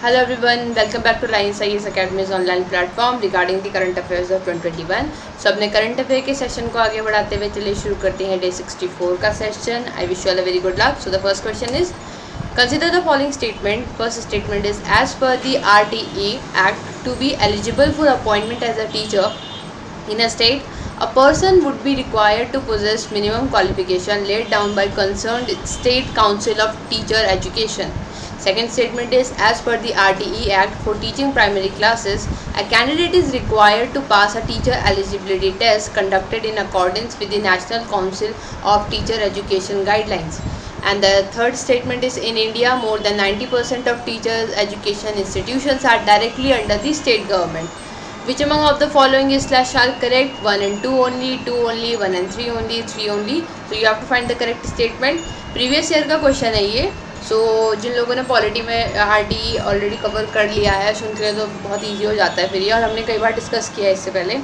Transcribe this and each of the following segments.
Hello everyone, welcome back to Line Science Academy's online platform regarding the current affairs of 2021. So अपने current affair के session को आगे बढ़ाते हुए चलिए शुरू करते हैं डे 64 का session. I wish you all a very good luck. So the first question is, consider the following statement. First statement is, as per the RTE Act, to be eligible for appointment as a teacher in a state, a person would be required to possess minimum qualification laid down by concerned State Council of Teacher Education. Second statement is, as per the RTE Act, for teaching primary classes, a candidate is required to pass a teacher eligibility test conducted in accordance with the National Council of Teacher Education guidelines. And the third statement is, in India, more than 90% of teachers education institutions are directly under the state government. Which among of the following is slash are correct? 1 and 2 only, 2 only, 1 and 3 only, 3 only. So you have to find the correct statement. Previous year का question है ये. सो जिन लोगों ने polity में RTE already cover कर लिया है सुनते हैं तो बहुत इजी हो जाता है फिर ये, और हमने कई बार डिस्कस किया है इससे पहले.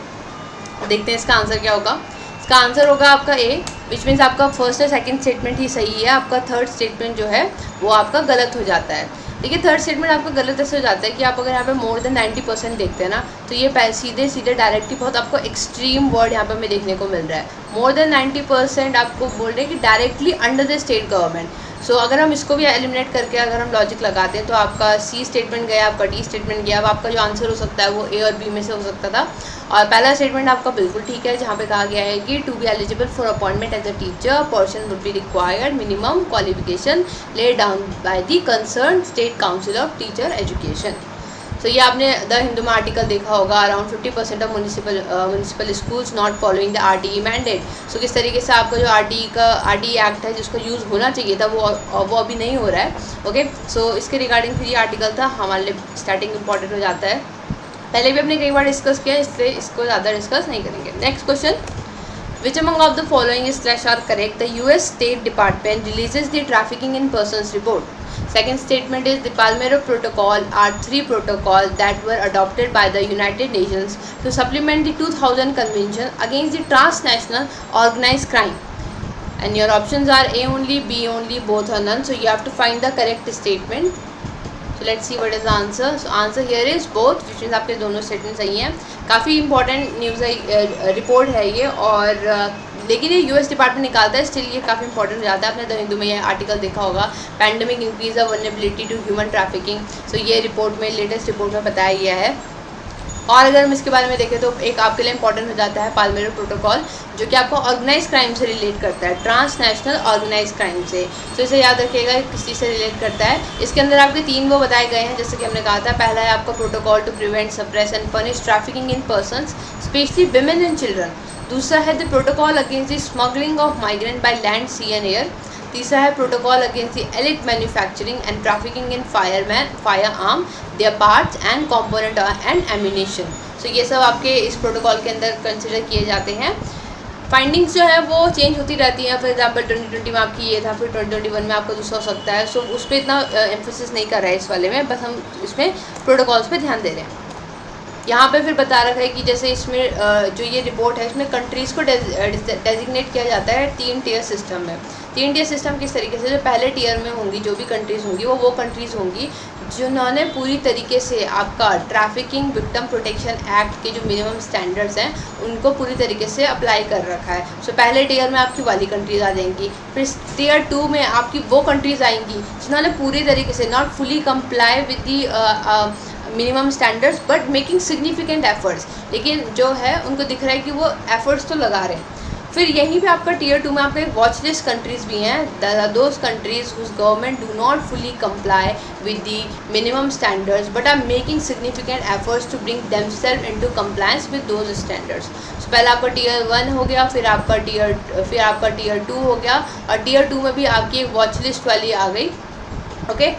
देखते हैं इसका आंसर क्या होगा. इसका आंसर होगा आपका ए, विच मीन्स आपका फर्स्ट और सेकंड स्टेटमेंट ही सही है. आपका थर्ड स्टेटमेंट जो है वो आपका गलत हो जाता है. देखिए थर्ड स्टेटमेंट आपका गलत ऐसे हो जाता है कि आप अगर यहाँ पे मोर देन 90% देखते हैं ना, तो ये सीधे सीधे डायरेक्टली बहुत आपको एक्सट्रीम वर्ड यहाँ पे हमें देखने को मिल रहा है. मोर देन 90% आपको बोल रहे हैं कि directly under the state government. So अगर हम इसको भी एलिमिनेट करके अगर हम लॉजिक लगाते हैं तो आपका सी स्टेटमेंट गया, आपका डी स्टेटमेंट गया. अब आपका जो आंसर हो सकता है वो ए और बी में से हो सकता था. और पहला स्टेटमेंट आपका बिल्कुल ठीक है जहाँ पे कहा गया है कि to be eligible for appointment as a teacher person would be required minimum qualification laid down by the concern state council of teacher education. तो ये आपने द हिंदू में आर्टिकल देखा होगा, around 50% of municipal schools not following the RTE mandate. So किस तरीके से आपका जो RTE एक्ट है जिसका यूज़ होना चाहिए था वो अभी नहीं हो रहा है. ओके, सो इसके रिगार्डिंग फिर ये आर्टिकल था हमारे लिए स्टार्टिंग इंपॉर्टेंट हो जाता है. पहले भी हमने कई बार डिस्कस किया, इसलिए इसको ज़्यादा डिस्कस नहीं करेंगे. Next question, which among of the following is slash are correct? The US State Department releases the trafficking in persons report. Second statement is, the Palmero Protocol are 3 protocols that were adopted by the United Nations to supplement the 2000 Convention against the transnational organized crime. And your options are A only, B only, both or none. So you have to find the correct statement. So let's see what is the answer. So answer here is both, which means आपके दोनों statement सही हैं. काफ़ी important news है, report है ये, और लेकिन ये US डिपार्टमेंट निकालता है, स्टिल ये काफ़ी इंपॉर्टेंट हो जाता है. आपने द हिंदू में ये आर्टिकल देखा होगा, pandemic increase the vulnerability to human trafficking. So ये रिपोर्ट में, लेटेस्ट रिपोर्ट में बताया गया है. और अगर हम इसके बारे में देखें तो एक आपके लिए इंपॉर्टेंट हो जाता है पाल्मेरो प्रोटोकॉल, जो कि आपको ऑर्गेनाइज क्राइम से रिलेट करता है, ट्रांसनेशनल ऑर्गेनाइज क्राइम से. तो इसे याद रखिएगा किस चीज़ से रिलेट करता है. इसके अंदर आपके 3 वो बताए गए हैं जैसे कि हमने कहा था. पहला है आपका protocol to prevent, suppress and punish trafficking in persons specially women and children. दूसरा है the protocol against the smuggling of migrant by land, sea and air. तीसरा है protocol against the illicit manufacturing and trafficking in firearm, their parts and component and ammunition. तो ये सब आपके इस protocol के अंदर कंसिडर किए जाते हैं. फाइंडिंग्स जो है वो चेंज होती रहती हैं. फॉर एग्जांपल 2020 में आपकी ये था, फिर 2021 में आपका दूसरा हो सकता है. सो उस पर इतना एम्फोसिस नहीं कर रहा है इस वाले में, बस हम इसमें प्रोटोकॉल्स पे ध्यान दे रहे हैं. यहाँ पे फिर बता रखा है कि जैसे इसमें जो ये रिपोर्ट है इसमें कंट्रीज़ को डेजिग्नेट किया जाता है 3 टियर सिस्टम में. 3 टियर सिस्टम किस तरीके से, जो पहले टियर में होंगी जो भी कंट्रीज़ होंगी वो कंट्रीज़ होंगी जिन्होंने पूरी तरीके से आपका ट्रैफिकिंग विक्टिम प्रोटेक्शन एक्ट के जो मिनिमम स्टैंडर्ड्स हैं उनको पूरी तरीके से अप्लाई कर रखा है. सो पहले टियर में आपकी वाली कंट्रीज़ आ जाएंगी. फिर टियर 2 में आपकी वो कंट्रीज़ आएंगी जिन्होंने पूरी तरीके से not fully comply with the minimum standards but making significant efforts, लेकिन जो है उनको दिख रहा है कि वो एफर्ट्स तो लगा रहे हैं. फिर यहीं पे आपका टियर 2 में आपके वॉच लिस्ट कंट्रीज़ भी हैं, those countries whose government do not fully comply with the minimum standards but are making significant efforts to bring themself into compliance with those standards. So पहले आपका टियर 1 हो गया, फिर आपका टियर 2 हो गया, और टियर 2 में भी आपकी एक वॉच लिस्ट वाली आ गई. ओके,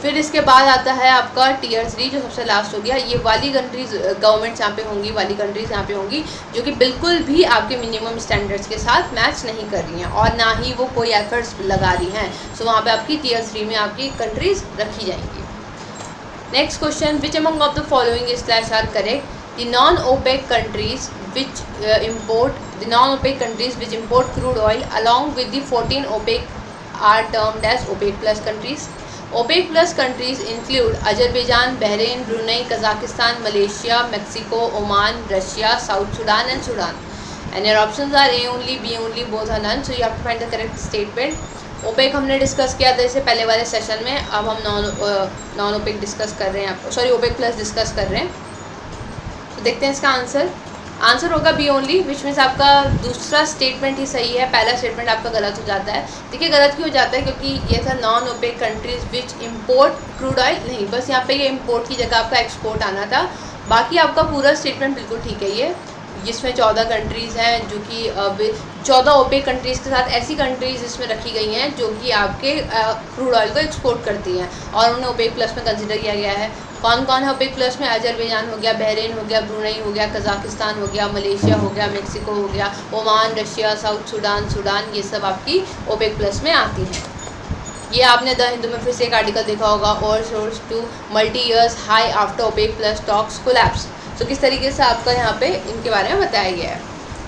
फिर इसके बाद आता है आपका टियर 3 जो सबसे लास्ट हो गया. ये वाली कंट्रीज़ गवर्नमेंट्स यहाँ पे होंगी, वाली कंट्रीज़ यहाँ पे होंगी जो कि बिल्कुल भी आपके मिनिमम स्टैंडर्ड्स के साथ मैच नहीं कर रही हैं और ना ही वो कोई एफर्ट्स लगा रही हैं. सो वहाँ पे आपकी टियर 3 में आपकी कंट्रीज़ रखी जाएंगी. Next question, which among of the following is slash are correct? The non OPEC countries which import crude oil along with the 14 OPEC are termed as OPEC plus countries. OPEC plus countries include Azerbaijan, Bahrain, Brunei, Kazakhstan, Malaysia, Mexico, Oman, Russia, South Sudan and Sudan. And your options are A only, B only, both are none. So you have to find the correct statement. OPEC हमने discuss किया था इसे पहले वाले session में, अब हम non OPEC discuss कर रहे हैं, सॉरी OPEC प्लस डिस्कस कर रहे हैं. तो देखते हैं इसका आंसर होगा बी ओनली, विच मीन्स आपका दूसरा स्टेटमेंट ही सही है, पहला स्टेटमेंट आपका गलत हो जाता है. देखिए गलत क्यों हो जाता है, क्योंकि ये था non OPEC countries which import crude oil, नहीं बस यहाँ पे ये इम्पोर्ट की जगह आपका एक्सपोर्ट आना था. बाकी आपका पूरा स्टेटमेंट बिल्कुल ठीक है ये, जिसमें 14 कंट्रीज़ हैं जो कि अब 14 ओपेक कंट्रीज़ के साथ ऐसी कंट्रीज़ इसमें रखी गई हैं जो कि आपके क्रूड ऑयल को एक्सपोर्ट करती हैं और उन्हें ओपेक प्लस में कंसिडर किया गया है. कौन कौन है ओपेक प्लस में? अजरबैजान हो गया, बहरीन हो गया, ब्रुनई हो गया, कजाकिस्तान हो गया, मलेशिया हो गया, मेक्सिको हो गया, ओमान, रशिया, साउथ सुडान, ये सब आपकी ओपेक प्लस में आती हैं. ये आपने द हिंदू में फिर से एक आर्टिकल देखा होगा, और soars to multi years high after OPEC plus talks collapse. तो किस तरीके से आपका यहाँ पे इनके बारे में बताया गया है.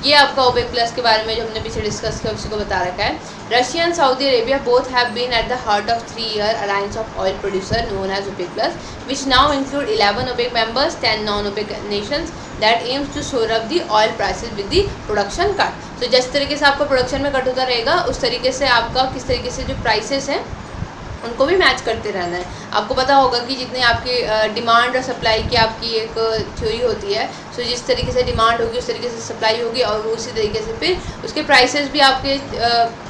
ये आपका ओपेक प्लस के बारे में जो हमने पीछे डिस्कस किया उसी को बता रखा है. Russia and Saudi Arabia both have been at the heart of 3-year alliance of oil producer known as OPEC plus, which now include 11 OPEC members, 10 non OPEC nations that aims to shore up the oil prices with the production cut. तो जिस तरीके से आपका production में cut होता रहेगा उस तरीके से आपका किस तरीके से जो प्राइसेस हैं उनको भी मैच करते रहना है. आपको पता होगा कि जितनी आपकी डिमांड और सप्लाई की आपकी एक थ्योरी होती है, सो जिस तरीके से डिमांड होगी उस तरीके से सप्लाई होगी और उसी तरीके से फिर उसके प्राइसेस भी आपके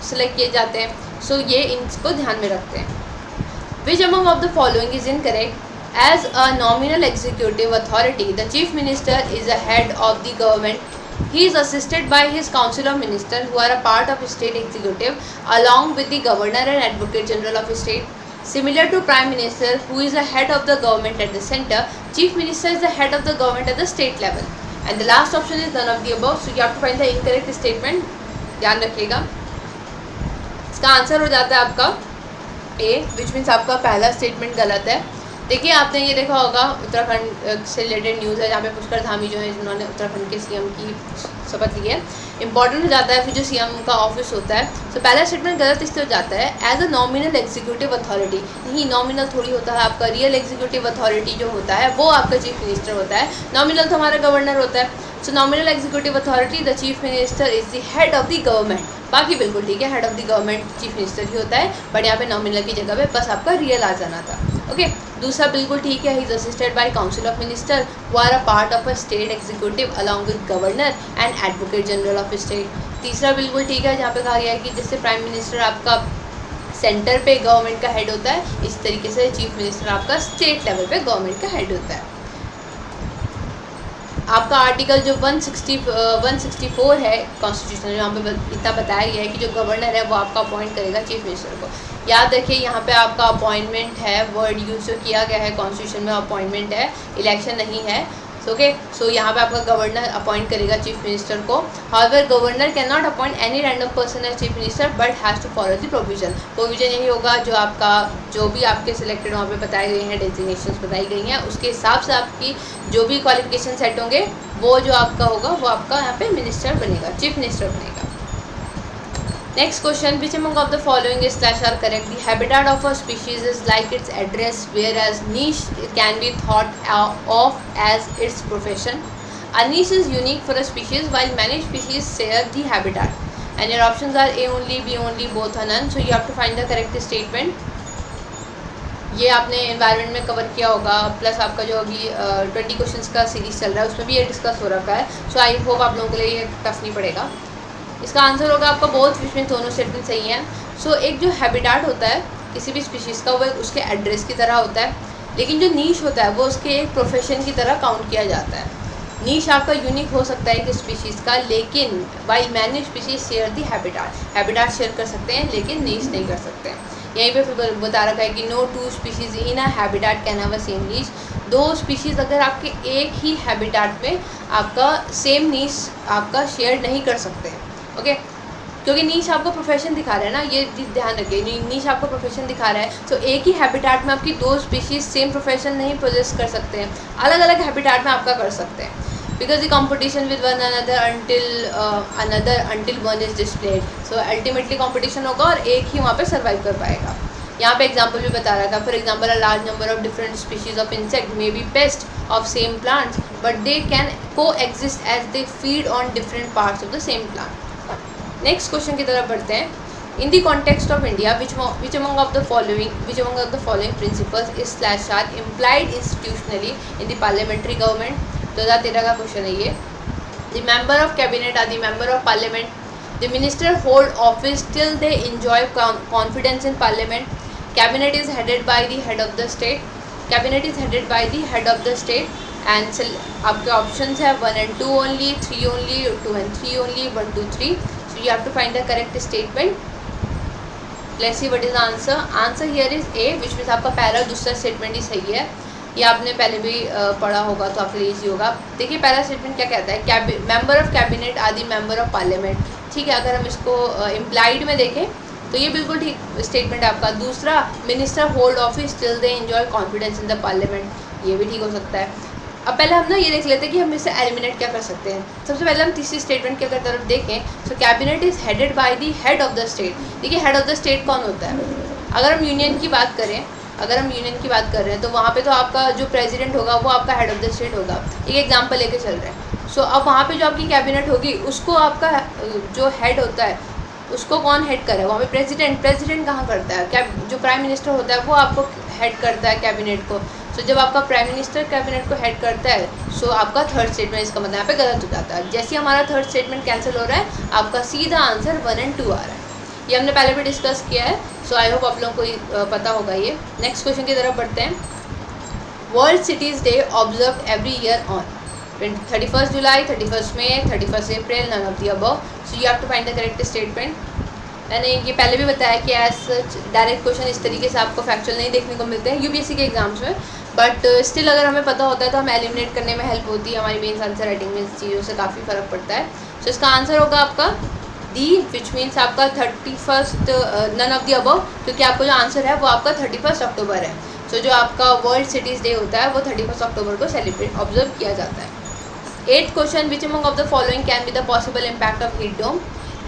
सेलेक्ट किए जाते हैं. सो ये इनको ध्यान में रखते हैं. विच among of the following is incorrect? As a nominal executive authority, the chief minister is the head of the government. He is assisted by his council of ministers who are a part of state executive along with the governor and advocate general of state. Similar to prime minister who is the head of the government at the center, chief minister is the head of the government at the state level. And the last option is none of the above. So you have to find the incorrect statement. ध्यान रखिएगा. इसका answer हो जाता है आपका A, which means आपका पहला statement गलत है. देखिए आपने ये देखा होगा उत्तराखंड से रिलेटेड न्यूज़ है जहाँ पे पुष्कर धामी जो है जिन्होंने उत्तराखंड के सीएम की शपथ ली है. इंपॉर्टेंट हो जाता है फिर जो सीएम का ऑफिस होता है. तो पहला स्टेटमेंट गलत इसलिए हो जाता है as a nominal executive authority. नहीं, नॉमिनल थोड़ी होता है, आपका रियल एग्जीक्यूटिव अथॉरिटी जो होता है वो आपका चीफ मिनिस्टर होता है. नॉमिनल तो हमारा गवर्नर होता है. So nominal executive authority the chief minister is the head of the government. बाकी बिल्कुल ठीक है, head of the government chief minister ही होता है, बट यहाँ पे नॉमिनल की जगह पे बस आपका रियल आ जाना था. ओके, दूसरा बिल्कुल ठीक है, he is assisted by council of minister who are a part of a state executive along with governor and advocate general of state. तीसरा बिल्कुल ठीक है, जहाँ पे कहा गया है कि जिससे प्राइम मिनिस्टर आपका सेंटर पे गवर्नमेंट का हेड होता है, इस तरीके से चीफ मिनिस्टर आपका स्टेट लेवल पे गवर्नमेंट का हेड होता है. आपका आर्टिकल जो 164 है कॉन्स्टिट्यूशन, यहाँ पे इतना बताया गया है कि जो गवर्नर है वो आपका अपॉइंट करेगा चीफ मिनिस्टर को. याद रखिए यहाँ पे आपका अपॉइंटमेंट है, वर्ड यूज जो किया गया है कॉन्स्टिट्यूशन में अपॉइंटमेंट है, इलेक्शन नहीं है. ओके, सो यहाँ पे आपका गवर्नर अपॉइंट करेगा चीफ मिनिस्टर को. However governor can not appoint any random person as chief minister but has to follow the provision. यही होगा जो आपका जो भी आपके सिलेक्टेड वहाँ पे बताए गए हैं, डेजिग्नेशंस बताई गई हैं, उसके हिसाब से आपकी जो भी क्वालिफिकेशन सेट होंगे वो जो आपका होगा वो आपका यहाँ पे मिनिस्टर बनेगा, चीफ मिनिस्टर बनेगा. Next question, which among of the following is slash are correct? The habitat of a species is like its address, whereas niche can be thought of as its profession. A niche is unique for a species, while many species share the habitat. And your options are A only, B only, both are none. So you have to find the correct statement. ये आपने environment में cover किया होगा, plus आपका जो अभी 20 questions का series चल रहा है उसमें भी ये डिस्कस हो रखा है. सो आई होप आप लोगों के लिए ये टफ नहीं पड़ेगा. इसका आंसर होगा आपका बोथ, जिसमें दोनों स्टेटमेंट सही हैं. सो एक जो हैबिटाट होता है किसी भी स्पीशीज़ का वो उसके एड्रेस की तरह होता है, लेकिन जो नीश होता है वो उसके एक प्रोफेशन की तरह काउंट किया जाता है. नीश आपका यूनिक हो सकता है कि स्पीशीज़ का, लेकिन वाइल मैनी स्पीशीज शेयर दी हैबिटाट शेयर कर सकते हैं लेकिन नीश नहीं कर सकते हैं. यहीं पे फिर बता रखा है कि no two species in a habitat can have a same niche. दो स्पीशीज़ अगर आपके एक ही हैबिटाट में आपका सेम नीश आपका शेयर नहीं कर सकते हैं. ओके, क्योंकि नीश आपको प्रोफेशन दिखा रहा है ना, ये ध्यान रखिए, नीश आपको प्रोफेशन दिखा रहा है. तो एक ही हैबिटाट में आपकी दो स्पीशीज सेम प्रोफेशन नहीं पोजेस कर सकते हैं, अलग अलग हैबिटाट में आपका कर सकते हैं. Because the competition with one another until one is displayed. So ultimately competition होगा और एक ही वहाँ पे सर्वाइव कर पाएगा. यहाँ पे एग्जाम्पल भी बता रहा था, for example a large number of different species of insect may be pest of same plants but they can coexist as they feed on different parts of the same plant. Next question की तरफ बढ़ते हैं। In the context of India, which among the following principles is / are implied institutionally in the parliamentary government? 2013 का question है ये। The member of cabinet are the member of parliament. The minister hold office till they enjoy confidence in parliament. Cabinet is headed by the head of the state. Cabinet is headed by the head of the state. And आपके options है 1 and 2 only, 3 only, 2 and 3 only, 1, 2, 3. So you have to find the correct statement. Let's see what is the answer. Answer here is A, which means आपका पहला दूसरा statement ही सही है। ये आपने पहले भी पढ़ा होगा तो आपके लिए ईजी होगा। देखिए पहला स्टेटमेंट क्या कहता है, मेंबर ऑफ कैबिनेट आदि मेंबर ऑफ पार्लियामेंट। ठीक है, अगर हम इसको इम्प्लाइड में देखें तो ये बिल्कुल ठीक स्टेटमेंट है आपका। दूसरा, minister hold office till they enjoy confidence in the parliament, ये भी ठीक हो सकता है। अब पहले हम ना ये देख लेते हैं कि हम इससे एलिमिनेट क्या कर सकते हैं। सबसे पहले हम तीसरी स्टेटमेंट की अगर तरफ देखें तो cabinet is headed by the head of the state. देखिए हेड ऑफ द स्टेट कौन होता है? अगर हम यूनियन की बात करें, कर रहे हैं तो वहाँ पे तो आपका जो प्रेसिडेंट होगा वो आपका हेड ऑफ द स्टेट होगा। एक एग्जांपल लेके चल रहे हैं। सो अब वहाँ पे जो आपकी कैबिनेट होगी उसको आपका जो हेड होता है उसको कौन हेड करे? वहाँ पे प्रेसिडेंट कहाँ करता है? क्या जो प्राइम मिनिस्टर होता है वो आपको हेड करता है कैबिनेट को। तो जब आपका प्राइम मिनिस्टर कैबिनेट को हेड करता है सो आपका थर्ड स्टेटमेंट इसका मतलब यहाँ पे गलत हो जाता है। जैसे ही हमारा थर्ड स्टेटमेंट कैंसिल हो रहा है आपका सीधा आंसर 1 and 2 आ रहा है। ये हमने पहले भी डिस्कस किया है, सो आई होप आप लोगों को पता होगा ये। नेक्स्ट क्वेश्चन की तरफ बढ़ते हैं। World cities day observe every year on 31 July, 31 May, 31 April, none of the above. So you have to find the correct statement. मैंने ये पहले भी बताया कि एज सच डायरेक्ट क्वेश्चन इस तरीके से आपको फैक्चुअल नहीं देखने को मिलते हैं यूपीएससी के एग्जाम्स में, बट स्टिल अगर हमें पता होता है तो हमें एलिमिनेट करने में हेल्प होती है। हमारी मेन्स आंसर राइटिंग में इस चीज़ों से काफ़ी फ़र्क पड़ता है। सो इसका आंसर होगा आपका डी, विच मीन्स आपका 31 नन ऑफ द अबव, क्योंकि आपको जो आंसर है वो आपका 31 अक्टूबर है। सो जो आपका वर्ल्ड सिटीज़ डे होता है वो 31 अक्टूबर को सेलिब्रेट ऑब्जर्व किया जाता है। 8th question, which among of the following can be the possible impact of heat dome?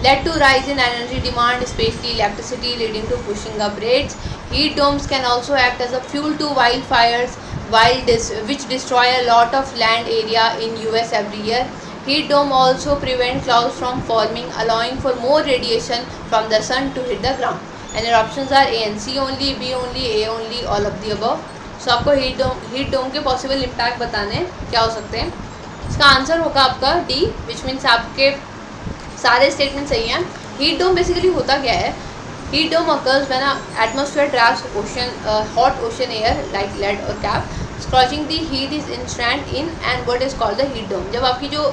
Led to rise in energy demand, especially electricity, leading to pushing up rates. Heat domes can also act as a fuel to wildfires, which destroy a lot of land area in US every year. Heat dome also prevent clouds from forming, allowing for more radiation from the sun to hit the ground. And your options are A and C only, B only, A only, all of the above. So आपको heat dome के possible impact बताने क्या हो सकते हैं। इसका answer होगा आपका डी, विच मीन्स आपके सारे स्टेटमेंट सही हैं। हीट डोम बेसिकली होता क्या है? Heat dome occurs when atmosphere traps hot ocean air like lead or cap. Scorching the heat is instant in and what is called the heat dome. जब आपकी जो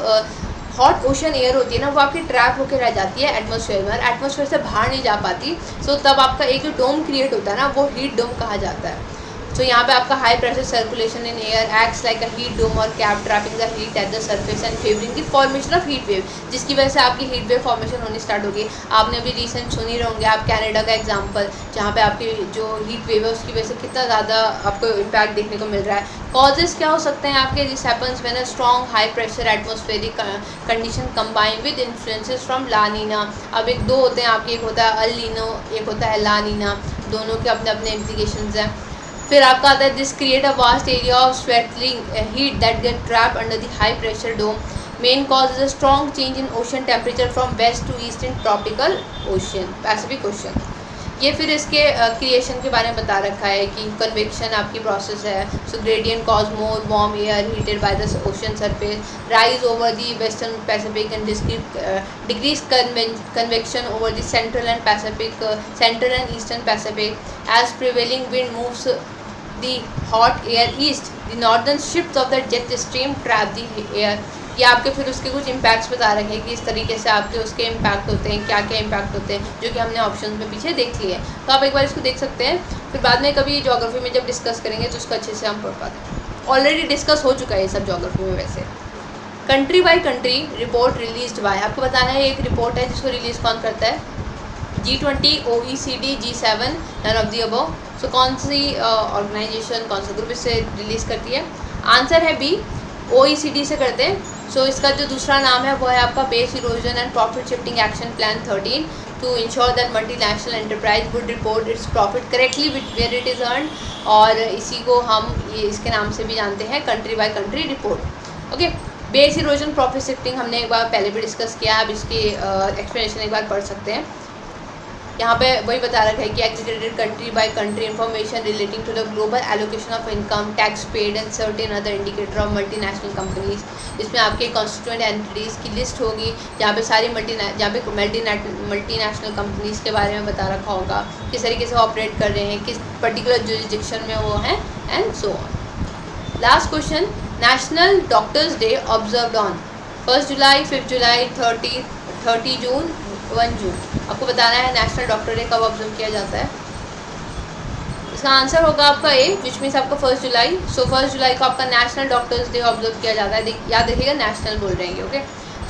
हॉट ओशन एयर होती है ना वो आपकी ट्रैप होकर रह जाती है एटमॉस्फेयर में, एटमॉस्फेयर से बाहर नहीं जा पाती। सो तब आपका एक जो डोम क्रिएट होता है ना वो हीट डोम कहा जाता है। तो यहाँ पे आपका high pressure circulation in air acts like a heat dome और cap, trapping the heat at the surface and favouring the formation of heat wave, जिसकी वजह से आपकी हीट वेव फॉर्मेशन होनी स्टार्ट होगी। आपने अभी रिसेंट सुनी रहे होंगे आप कनाडा का एग्जांपल, जहाँ पे आपकी जो हीट वेव है उसकी वजह से कितना ज़्यादा आपको इम्पैक्ट देखने को मिल रहा है। कॉजेज़ क्या हो सकते हैं आपके? This happens when a strong high pressure atmospheric condition combine with influences from La Niña. अब एक दो होते हैं आपके, एक होता है अल नीनो, एक होता है ला नीना, दोनों के अपने अपने इम्प्लीकेशंस हैं। फिर आपका आता है this create a vast area of sweltering heat that get trap under the high pressure dome. Main cause is a strong change in ocean temperature from west to east in tropical ocean Pacific Ocean. ये फिर इसके creation के बारे में बता रखा है कि कन्वेक्शन आपकी प्रोसेस है। So gradient cause more warm air heated by the ocean surface, rise over the western Pacific and decrease convection over the central and eastern Pacific. As prevailing wind moves the hot air east, the northern shifts of the jet stream trap the air। ये आपके फिर उसके कुछ impacts बता रखे हैं कि इस तरीके से आपके उसके इम्पैक्ट होते हैं, क्या क्या इम्पैक्ट होते हैं, जो कि हमने ऑप्शन में पीछे देख लिए हैं। तो आप एक बार इसको देख सकते हैं, फिर बाद में कभी ज्योग्राफी में जब डिस्कस करेंगे तो उसको अच्छे से हम पढ़ पाते हैं। ऑलरेडी डिस्कस हो चुका है ये सब ज्योग्राफी में। वैसे country by country report release by, आपको बताना है एक रिपोर्ट है जिसको रिलीज़ कौन करता है? G20, OECD, G7, none of the above. So कौन सी ऑर्गेनाइजेशन, कौन सा ग्रुप इससे रिलीज़ करती है? आंसर है बी, OECD से करते हैं। सो इसका जो दूसरा नाम है वो है आपका base erosion and profit shifting action plan 13 to ensure that multinational enterprise would report its profit correctly where it is earn, और इसी को हम ये इसके नाम से भी जानते हैं country by country report. Okay, base erosion profit shifting हमने एक बार पहले भी डिस्कस किया, अब इसकी एक्सप्लेनेशन एक बार पढ़ सकते हैं। यहाँ पे वही बता रखा है कि aggregated country by country information relating to the global allocation of income, tax paid and certain other indicator of multinational companies. इसमें आपके कॉन्स्टिट्यूएंट एंटिटीज़ की लिस्ट होगी, जहाँ पे सारी मल्टीनेशनल कंपनीज़ के बारे में बता रखा होगा, किस तरीके से ऑपरेट कर रहे हैं, किस पर्टिकुलर जुरिसडिक्शन में वो हैं, and so on. Last question, national doctors day observed on 1 जुलाई, 5 जुलाई, 30 जून, 1 जून। आपको बताना है नेशनल डॉक्टर डे कब ऑब्जर्व किया जाता है। इसका आंसर होगा आपका ए, विच मीन्स आपका 1 जुलाई। सो 1 जुलाई को आपका नेशनल डॉक्टर्स डे ऑब्जर्व किया जाता है। याद रखिएगा नेशनल बोल रहेंगे। ओके,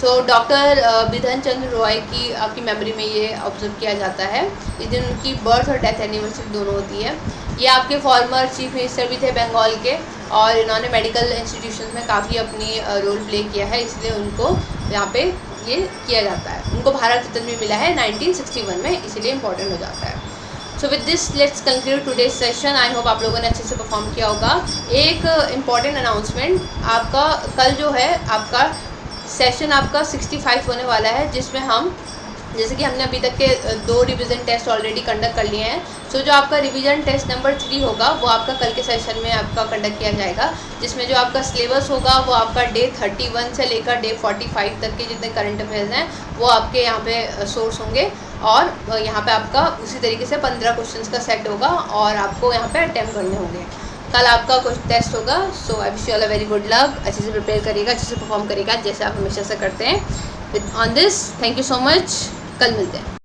सो डॉक्टर बिधन चंद्र रॉय की आपकी मेमोरी में ये ऑब्जर्व किया जाता है। इस दिन उनकी बर्थ और डेथ एनिवर्सरी दोनों होती है। ये आपके फॉर्मर चीफ मिनिस्टर भी थे बंगाल के, और इन्होंने मेडिकल इंस्टीट्यूशन में काफ़ी अपनी रोल प्ले किया है, इसलिए उनको यहाँ पे ये किया जाता है। उनको भारत रत्न भी मिला है 1961 में, इसीलिए इंपॉर्टेंट हो जाता है। So with this let's conclude today's session. I hope आप लोगों ने अच्छे से परफॉर्म किया होगा। एक इम्पॉर्टेंट अनाउंसमेंट, आपका कल जो है आपका सेशन आपका 65 होने वाला है, जिसमें हम जैसे कि हमने अभी तक के 2 रिवीजन टेस्ट ऑलरेडी कंडक्ट कर लिए हैं। सो जो आपका रिवीजन टेस्ट नंबर 3 होगा वो आपका कल के सेशन में आपका कंडक्ट किया जाएगा, जिसमें जो आपका सिलेबस होगा वो आपका डे 31 से लेकर डे 45 तक के जितने करंट अफेयर्स हैं वो आपके यहाँ पे सोर्स होंगे, और यहाँ पे आपका उसी तरीके से 15 क्वेश्चंस का सेट होगा और आपको यहाँ पे अटैम्प्ट करने होंगे। कल आपका कुछ टेस्ट होगा। So I wish you all a very good luck. अच्छे से प्रिपेयर करिएगा, अच्छे से परफॉर्म करिएगा, जैसे आप हमेशा से करते हैं। On this thank you so much. कल मिलते हैं।